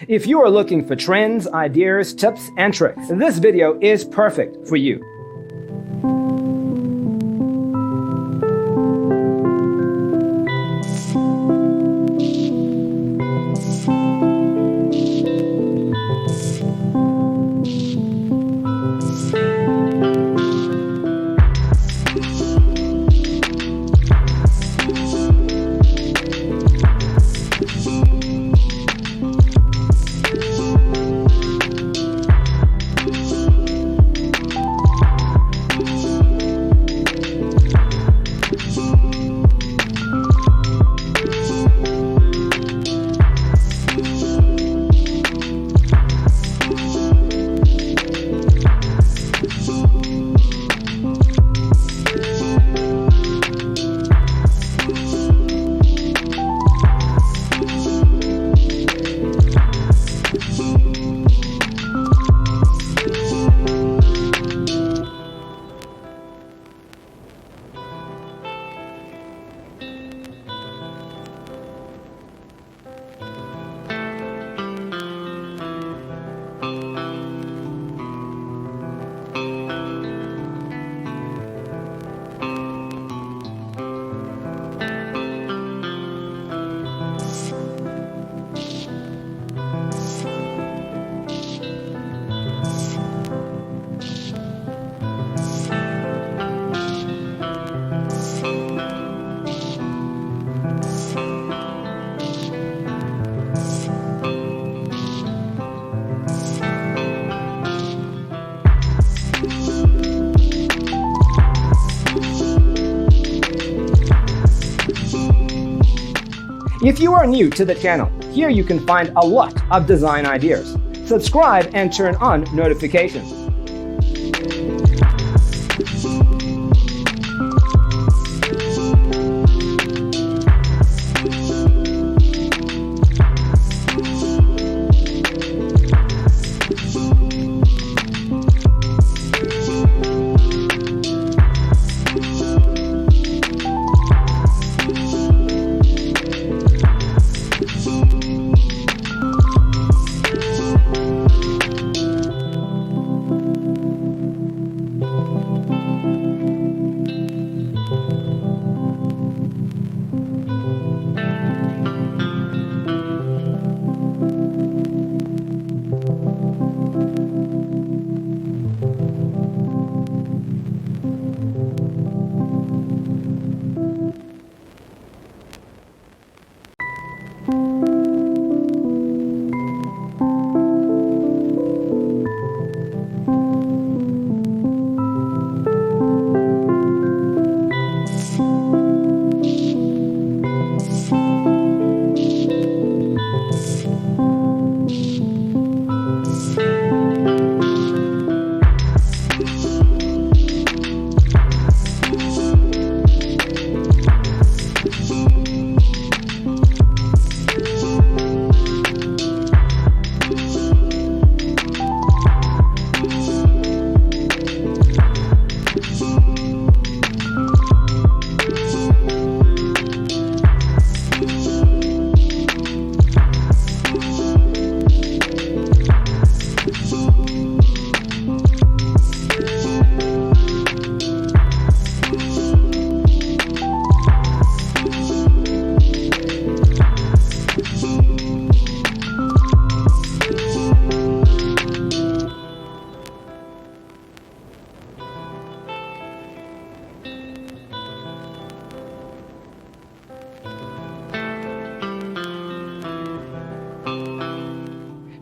If you are looking for trends, ideas, tips, and tricks, this video is perfect for you. If you are new to the channel, here you can find a lot of design ideas. Subscribe and turn on notifications.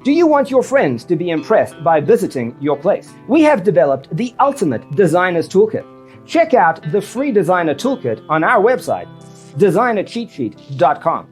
Do you want your friends to be impressed by visiting your place? We have developed the ultimate designer's toolkit. Check out the free designer toolkit on our website, designercheatsheet.com.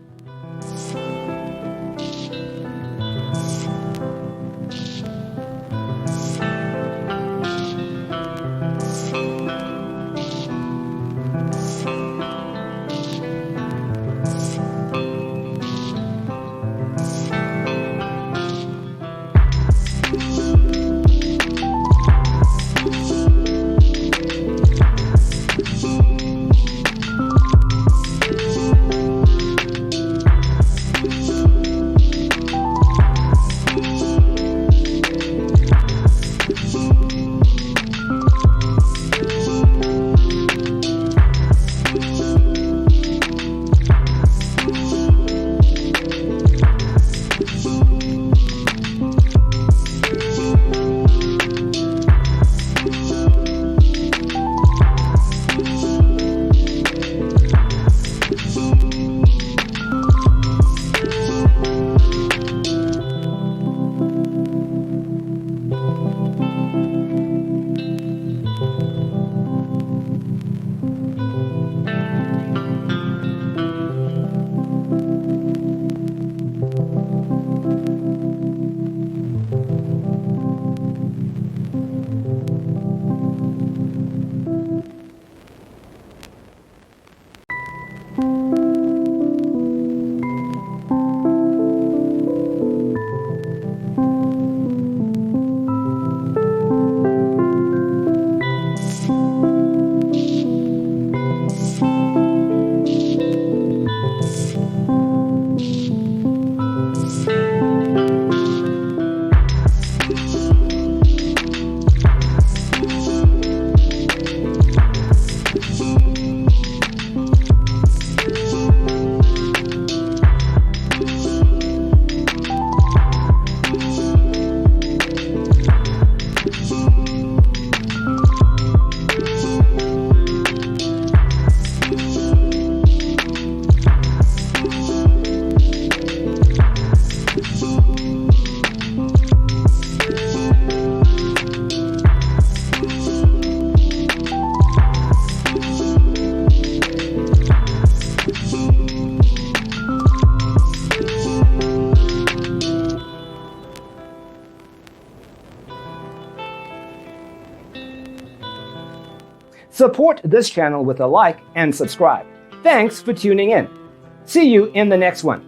Support this channel with a like and subscribe. Thanks for tuning in. See you in the next one.